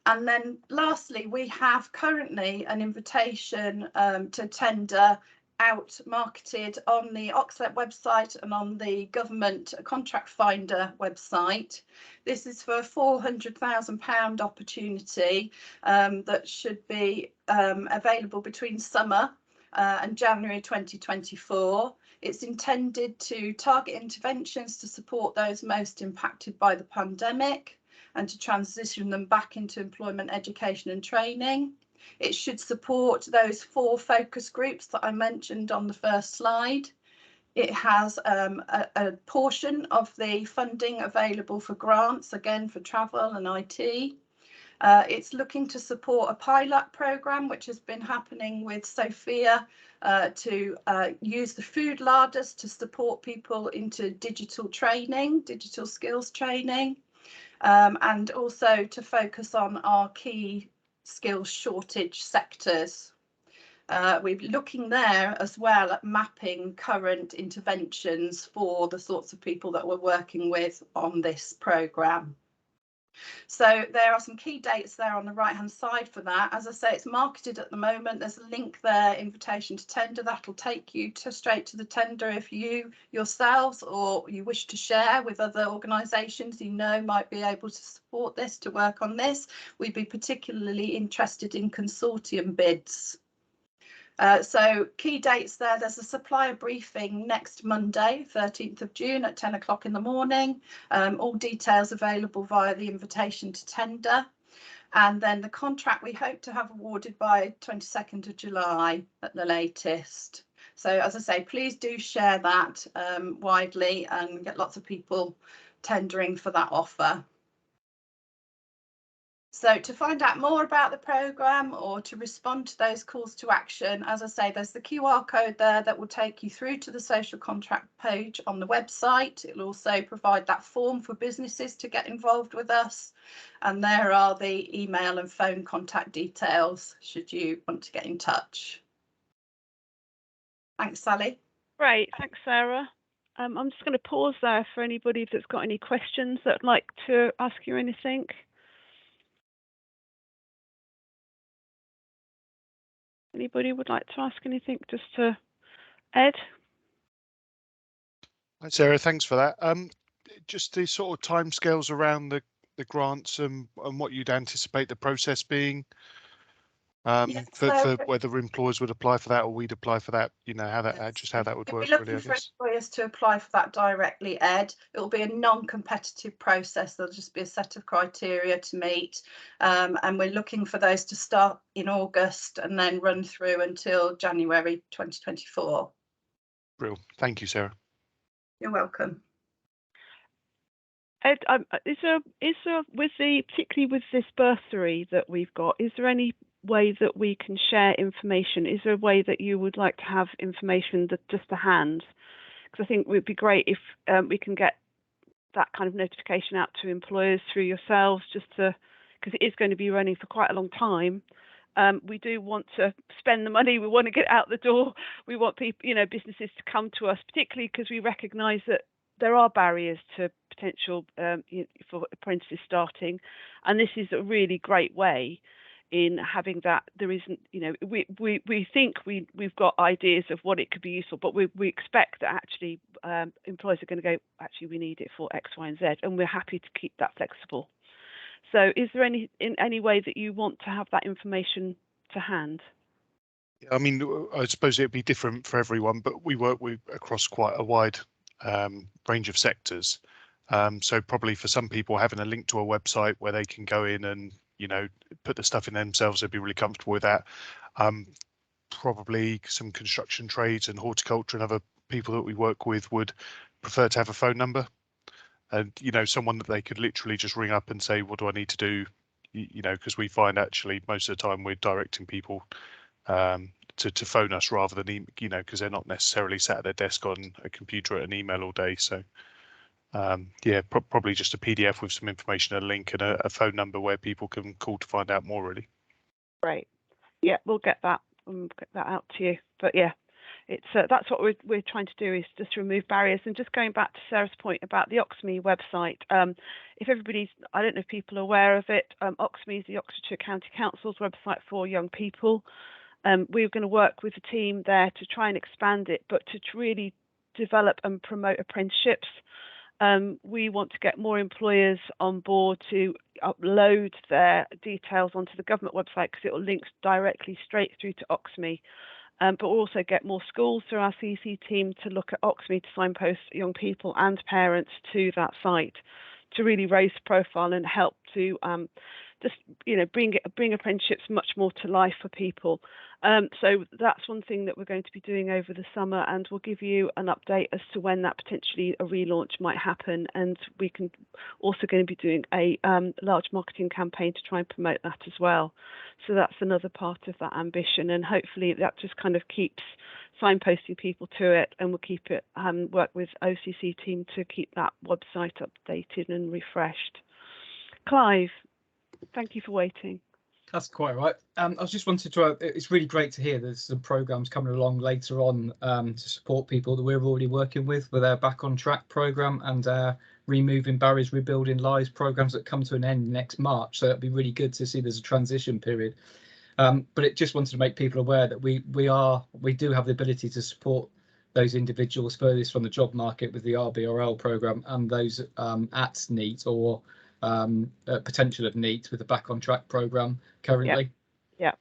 And then lastly, we have currently an invitation to tender out marketed on the Oxlet website and on the government contract finder website. This is for a £400,000 opportunity that should be available between summer and January 2024. It's intended to target interventions to support those most impacted by the pandemic and to transition them back into employment, education and training. It should support those 4 focus groups that I mentioned on the first slide. It has a portion of the funding available for grants, again for travel and IT. It's looking to support a pilot programme which has been happening with Sophia to use the food larders to support people into digital training, digital skills training, and also to focus on our key skills shortage sectors. We're looking there as well at mapping current interventions for the sorts of people that we're working with on this programme. So there are some key dates there on the right hand side for that. As I say, it's marketed at the moment. There's a link there, invitation to tender, that'll take you straight to the tender if you yourselves or you wish to share with other organisations you know might be able to support this, to work on this. We'd be particularly interested in consortium bids. So key dates there, there's a supplier briefing next Monday, 13th of June at 10 o'clock in the morning. All details available via the invitation to tender. And then the contract we hope to have awarded by 22nd of July at the latest. So as I say, please do share that widely and get lots of people tendering for that offer. So to find out more about the programme or to respond to those calls to action, as I say, there's the QR code there that will take you through to the social contract page on the website. It'll also provide that form for businesses to get involved with us. And there are the email and phone contact details should you want to get in touch. Thanks, Sally. Great, thanks, Sarah. I'm just going to pause there for anybody that's got any questions that'd like to ask you anything. Anybody would like to ask anything just to Ed? Hi, Sarah, thanks for that. Just the sort of timescales around the grants and what you'd anticipate the process being. For whether employers would apply for that or we'd apply for that, you know, how that how that would If work. you're Really, looking I for guess. employers to apply for that directly, Ed, it will be a non-competitive process. There'll just be a set of criteria to meet, and we're looking for those to start in August and then run through until January 2024. Brilliant. Thank you, Sarah. You're welcome. Ed, is there particularly with this bursary that we've got, is there any way that we can share information? Is there a way that you would like to have information that just to hand? Because I think it would be great if we can get that kind of notification out to employers through yourselves, just to, because it is going to be running for quite a long time. We do want to spend the money. We want to get out the door. We want people, you know, businesses to come to us, particularly because we recognise that there are barriers to potential for apprentices starting, and this is a really great way in having that. There isn't, you know, we think we've got ideas of what it could be useful, but we expect that actually employers are going to go, actually we need it for X, Y, and Z, and we're happy to keep that flexible. So is there any way that you want to have that information to hand? I mean, I suppose it'd be different for everyone, but we work across quite a wide range of sectors. So probably for some people, having a link to a website where they can go in and, you know, put the stuff in themselves, they'd be really comfortable with that. Probably some construction trades and horticulture and other people that we work with would prefer to have a phone number, and, you know, someone that they could literally just ring up and say, what do I need to do? You know, because we find actually most of the time we're directing people to phone us rather than, you know, because they're not necessarily sat at their desk on a computer at an email all day. So yeah, probably just a PDF with some information, a link, and a phone number where people can call to find out more. Really. Right. Yeah, we'll get that out to you. But yeah, it's that's what we're trying to do, is just remove barriers. And just going back to Sarah's point about the Oxme website, if everybody's, I don't know if people are aware of it, Oxme is the Oxfordshire County Council's website for young people. We're going to work with the team there to try and expand it, but to really develop and promote apprenticeships. We want to get more employers on board to upload their details onto the government website, because it will link directly straight through to Oxme. But we'll also get more schools through our CC team to look at Oxme to signpost young people and parents to that site, to really raise the profile and help to just, you know, bring apprenticeships much more to life for people. So that's one thing that we're going to be doing over the summer, and we'll give you an update as to when that potentially a relaunch might happen. And we can also going to be doing a large marketing campaign to try and promote that as well. So that's another part of that ambition, and hopefully that just kind of keeps signposting people to it, and we'll keep it work with OCC team to keep that website updated and refreshed. Clive, thank you for waiting. That's quite right. I was just wanted to. It's really great to hear there's some programs coming along later on to support people that we're already working with our Back on Track program and Removing Barriers, Rebuilding Lives programs that come to an end next March. So it'd be really good to see there's a transition period. But it just wanted to make people aware that we do have the ability to support those individuals furthest from the job market with the RBRL program, and those at NEET or potential of NEET with the Back on Track program currently. Yeah,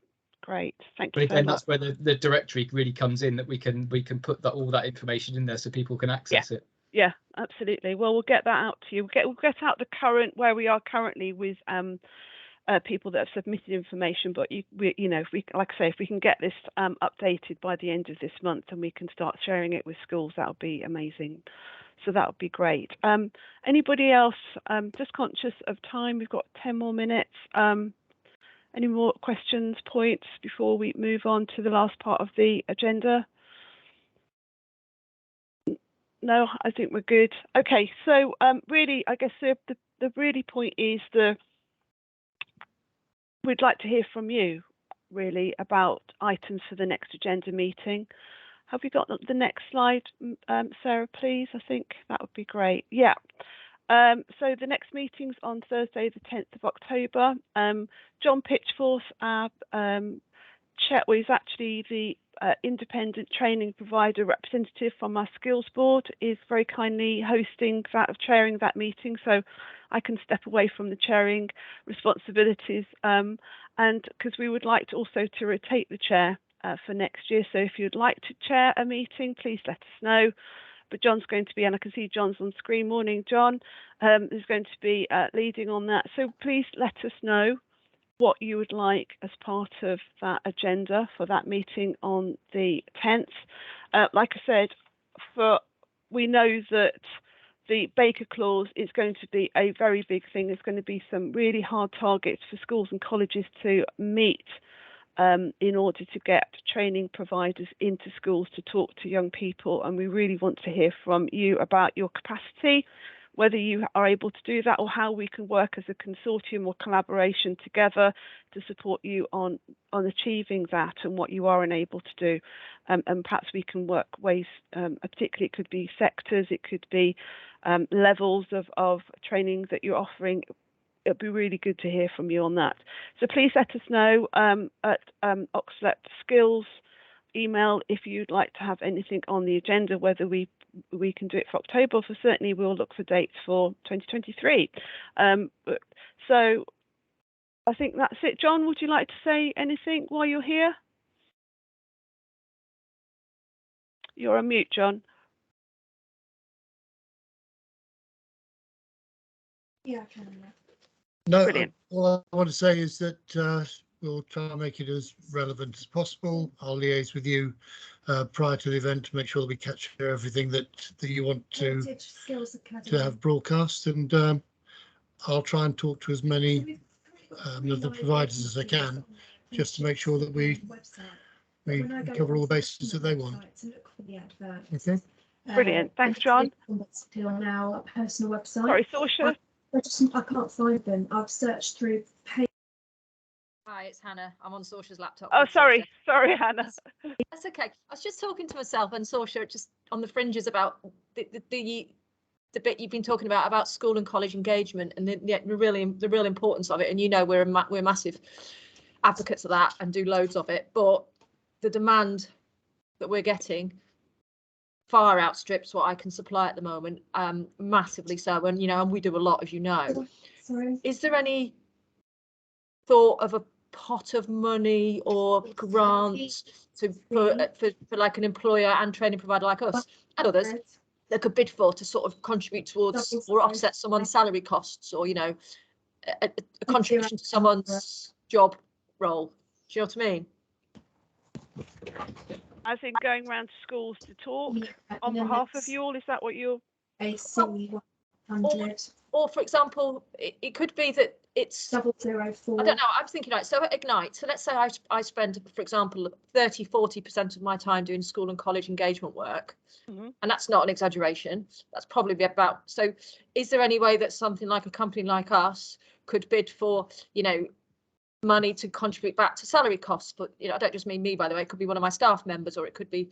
great. Thank you. But again, that's where the directory really comes in, that we can put all that information in there so people can access it. Yeah, absolutely. Well, we'll get that out to you. We'll get out the current where we are currently with people that have submitted information. But you know, if we, like I say, if we can get this updated by the end of this month, and we can start sharing it with schools, that would be amazing. So that would be great. Anybody else? Just conscious of time. We've got 10 more minutes. Any more questions, points before we move on to the last part of the agenda? No, I think we're good. Okay, so really, I guess the really point is we'd like to hear from you, really, about items for the next agenda meeting. Have you got the next slide, Sarah, please? I think that would be great. Yeah. So the next meeting's on Thursday, the 10th of October. John Pitchforth, our chair, is actually the independent training provider representative from our skills board is very kindly chairing that meeting, so I can step away from the chairing responsibilities, and because we would like to also to rotate the chair for next year. So if you'd like to chair a meeting, please let us know. But John's going to be, and I can see John's on screen. Morning, John. Is going to be leading on that. So please let us know what you would like as part of that agenda for that meeting on the 10th. Like I said, we know that the Baker Clause is going to be a very big thing. There's going to be some really hard targets for schools and colleges to meet in order to get training providers into schools to talk to young people. And we really want to hear from you about your capacity, whether you are able to do that, or how we can work as a consortium or collaboration together to support you on achieving that and what you are unable to do. And perhaps we can work ways, particularly it could be sectors, it could be levels of training that you're offering. It'd be really good to hear from you on that. So please let us know at Oxford Skills email if you'd like to have anything on the agenda, whether we can do it for October, for certainly we'll look for dates for 2023. So I think that's it. John, would you like to say anything while you're here? You're on mute, John. Yeah, I can. No, Brilliant. all I want to say is that we'll try and make it as relevant as possible. I'll liaise with you prior to the event to make sure that we capture everything that you want to have broadcast, and I'll try and talk to as many of the providers as I can, just to make sure that we cover all the bases that they want. Okay. Brilliant. Thanks, John. On our personal website. Sorry, Saoirse. I can't find them. I've searched through. Hi, it's Hannah. I'm on Saoirse's laptop. Oh, sorry, Hannah. That's okay. I was just talking to myself and Saoirse just on the fringes about the bit you've been talking about school and college engagement and the real importance of it. And you know we're massive advocates of that and do loads of it. But the demand that we're getting far outstrips what I can supply at the moment, massively so. And and we do a lot, as you know. Sorry. Is there any thought of a pot of money or grants for like an employer and training provider like us and others that could bid for to sort of contribute towards or offset someone's salary costs, or a contribution to someone's job role? Do you know what I mean? As in going around to schools to talk on behalf of you all, is that what you're... Or for example, it could be that it's 004. I don't know, I'm thinking like, so at Ignite, so let's say I spend, for example, 30-40% of my time doing school and college engagement work, and that's not an exaggeration, that's probably about, so is there any way that something like a company like us could bid for money to contribute back to salary costs? But I don't just mean me, by the way, it could be one of my staff members, or it could be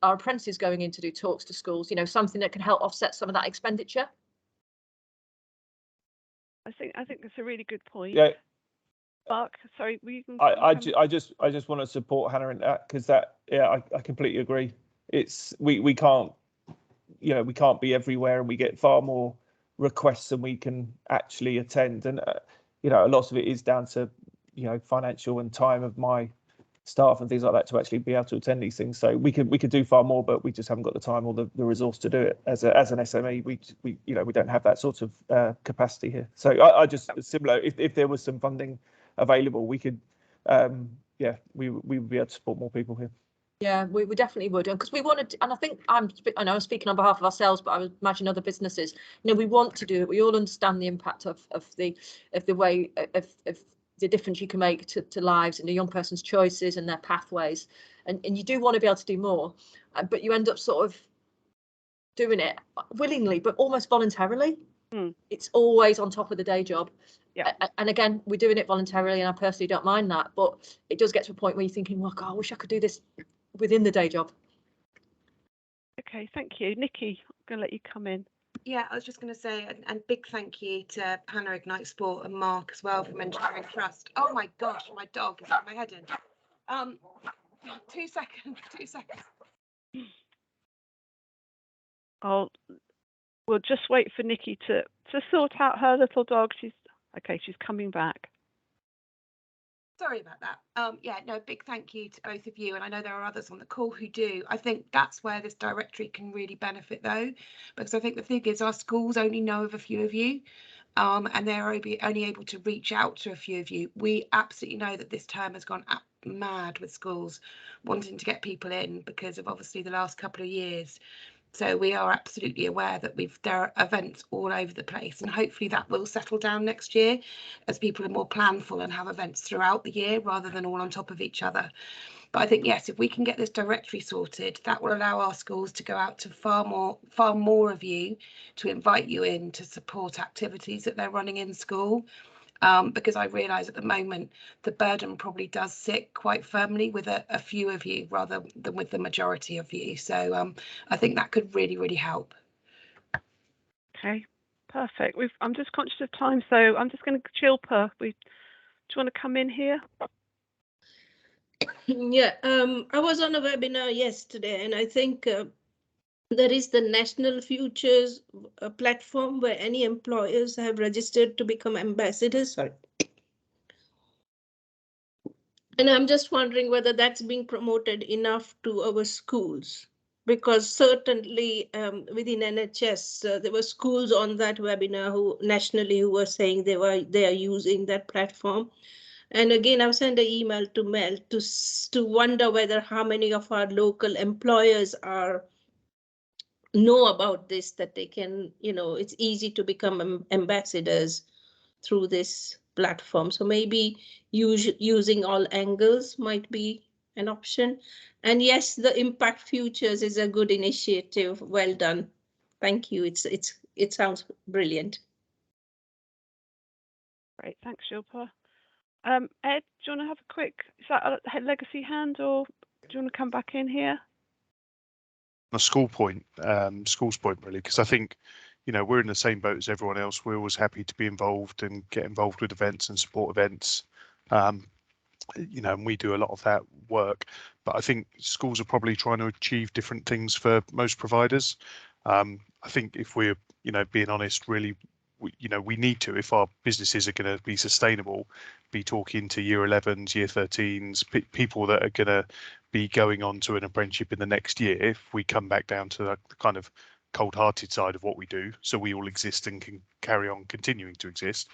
our apprentices going in to do talks to schools, something that can help offset some of that expenditure. I think that's a really good point. Yeah. Mark, sorry, were you going to I just want to support Hannah in that, because I completely agree. It's we can't we can't be everywhere, and we get far more requests than we can actually attend, and a lot of it is down to financial and time of my staff and things like that to actually be able to attend these things. So we could do far more, but we just haven't got the time or the resource to do it. As an SME, we don't have that sort of capacity here. So I just similar, if there was some funding available, we could we would be able to support more people here. Yeah, we definitely would, because we wanted to, and I think I know I'm speaking on behalf of ourselves, but I would imagine other businesses, we want to do it. We all understand the impact of the way of the difference you can make to lives and a young person's choices and their pathways, and you do want to be able to do more, but you end up sort of doing it willingly but almost voluntarily. It's always on top of the day job. Yeah. And again, we're doing it voluntarily, and I personally don't mind that, but it does get to a point where you're thinking, well, God, I wish I could do this within the day job. Okay, thank you. Nikki, I'm going to let you come in. Yeah, I was just going to say, and big thank you to Hannah Ignite Sport and Mark as well from Engineering Trust. Oh my gosh, my dog is at my head in. 2 seconds. 2 seconds. We'll just wait for Nikki to sort out her little dog. She's coming back. Sorry about that. Yeah, no, big thank you to both of you. And I know there are others on the call who do. I think that's where this directory can really benefit though, because I think the thing is our schools only know of a few of you. And they're only able to reach out to a few of you. We absolutely know that this term has gone mad with schools wanting to get people in because of obviously the last couple of years. So we are absolutely aware that there are events all over the place, and hopefully that will settle down next year as people are more planful and have events throughout the year rather than all on top of each other. But I think, yes, if we can get this directory sorted, that will allow our schools to go out to far more of you, to invite you in to support activities that they're running in school. Because I realise at the moment the burden probably does sit quite firmly with a few of you rather than with the majority of you. So I think that could really, really help. Okay, perfect. I'm just conscious of time, so I'm just going to Chilpa. Do you want to come in here? Yeah, I was on a webinar yesterday, and I think there is the National Futures platform where any employers have registered to become ambassadors. Sorry. And I'm just wondering whether that's being promoted enough to our schools, because certainly within NHS, there were schools on that webinar who were saying they are using that platform. And again, I've sent an email to Mel to wonder whether how many of our local employers know about this, that they can, it's easy to become ambassadors through this platform. So maybe using all angles might be an option. And yes, the Impact Futures is a good initiative. Well done. Thank you. It sounds brilliant. Great, thanks, Shilpa. Ed, do you want to have a quick, is that a legacy hand, or do you want to come back in here? A school's point really, because I think, we're in the same boat as everyone else. We're always happy to be involved and get involved with events and support events. And we do a lot of that work, but I think schools are probably trying to achieve different things for most providers. I think if we're, being honest, really, we need to, if our businesses are going to be sustainable, be talking to year 11s, year 13s, people that are going to be going on to an apprenticeship in the next year. If we come back down to the kind of cold-hearted side of what we do, so we all exist and can carry on continuing to exist.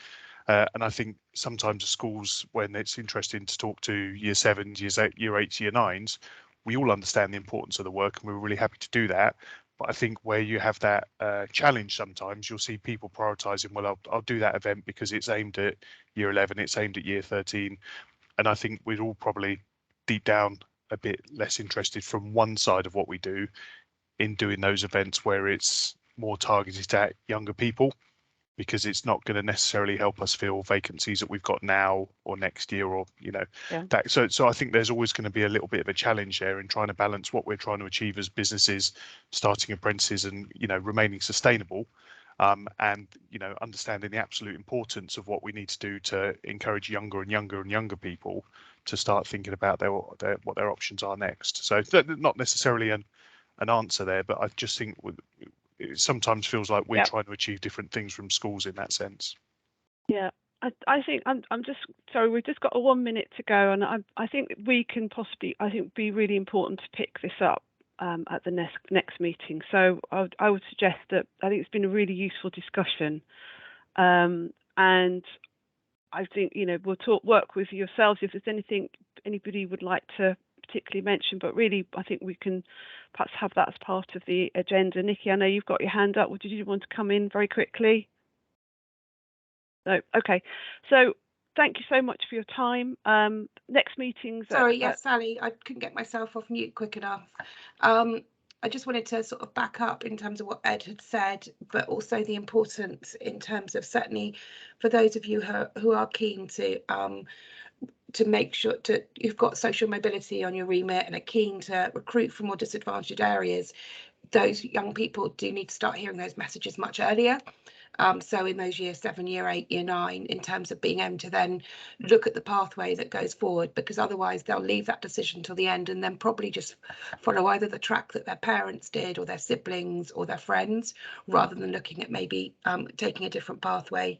And I think sometimes the schools, when it's interesting to talk to year 7s, year 8s, year 9s, we all understand the importance of the work and we're really happy to do that. But I think where you have that challenge, sometimes you'll see people prioritising, well, I'll do that event because it's aimed at year 11, it's aimed at year 13. And I think we're all probably deep down a bit less interested from one side of what we do in doing those events where it's more targeted at younger people, because it's not going to necessarily help us fill vacancies that we've got now or next year, or that. So I think there's always going to be a little bit of a challenge there in trying to balance what we're trying to achieve as businesses, starting apprentices, and remaining sustainable, and understanding the absolute importance of what we need to do to encourage younger and younger people to start thinking about what their options are next. So not necessarily an answer there, but I just think it sometimes feels like we're trying to achieve different things from schools in that sense. Yeah, I think I'm just sorry. We've just got 1 minute to go, and I think we can possibly be really important to pick this up at the next meeting. So I would suggest that I think it's been a really useful discussion, and I think we'll work with yourselves if there's anything anybody would like to particularly mention, but really I think we can perhaps have that as part of the agenda. Nikki, I know you've got your hand up. Did you want to come in very quickly? No. Okay. So thank you so much for your time. Next meetings. Sorry, yes, Sally, I couldn't get myself off mute quick enough. I just wanted to sort of back up in terms of what Ed had said, but also the importance in terms of, certainly for those of you who are keen to make sure you've got social mobility on your remit and are keen to recruit from more disadvantaged areas, those young people do need to start hearing those messages much earlier. So in those year 7, year 8, year 9, in terms of being able to then look at the pathway that goes forward, because otherwise they'll leave that decision till the end and then probably just follow either the track that their parents did or their siblings or their friends, rather than looking at maybe taking a different pathway.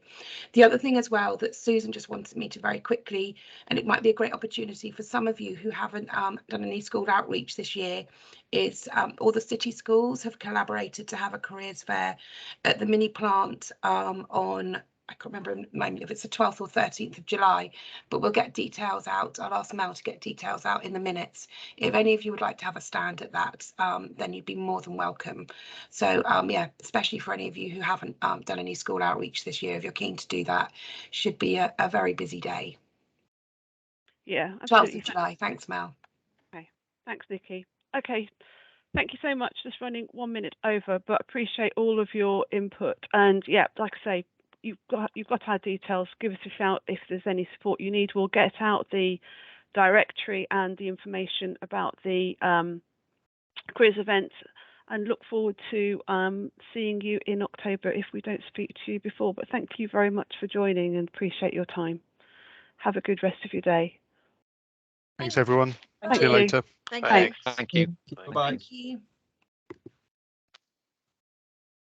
The other thing as well that Susan just wanted me to very quickly, and it might be a great opportunity for some of you who haven't done any school outreach this year, is all the city schools have collaborated to have a careers fair at the mini plant on, I can't remember at the moment if it's the 12th or 13th of July, but we'll get details out. I'll ask Mel to get details out in the minutes. If any of you would like to have a stand at that, then you'd be more than welcome. So yeah, especially for any of you who haven't done any school outreach this year, if you're keen to do that, should be a very busy day. Yeah, 12th of July. Thanks, Mel. Okay, thanks, Nikki. Okay, thank you so much. Just running 1 minute over, but appreciate all of your input. And yeah, like I say, you've got our details. Give us a shout if there's any support you need. We'll get out the directory and the information about the careers event, and look forward to seeing you in October if we don't speak to you before. But thank you very much for joining and appreciate your time. Have a good rest of your day. Thanks, everyone. Thank See you you. later. Thank Thanks. Thank you. Bye-bye. Thank you.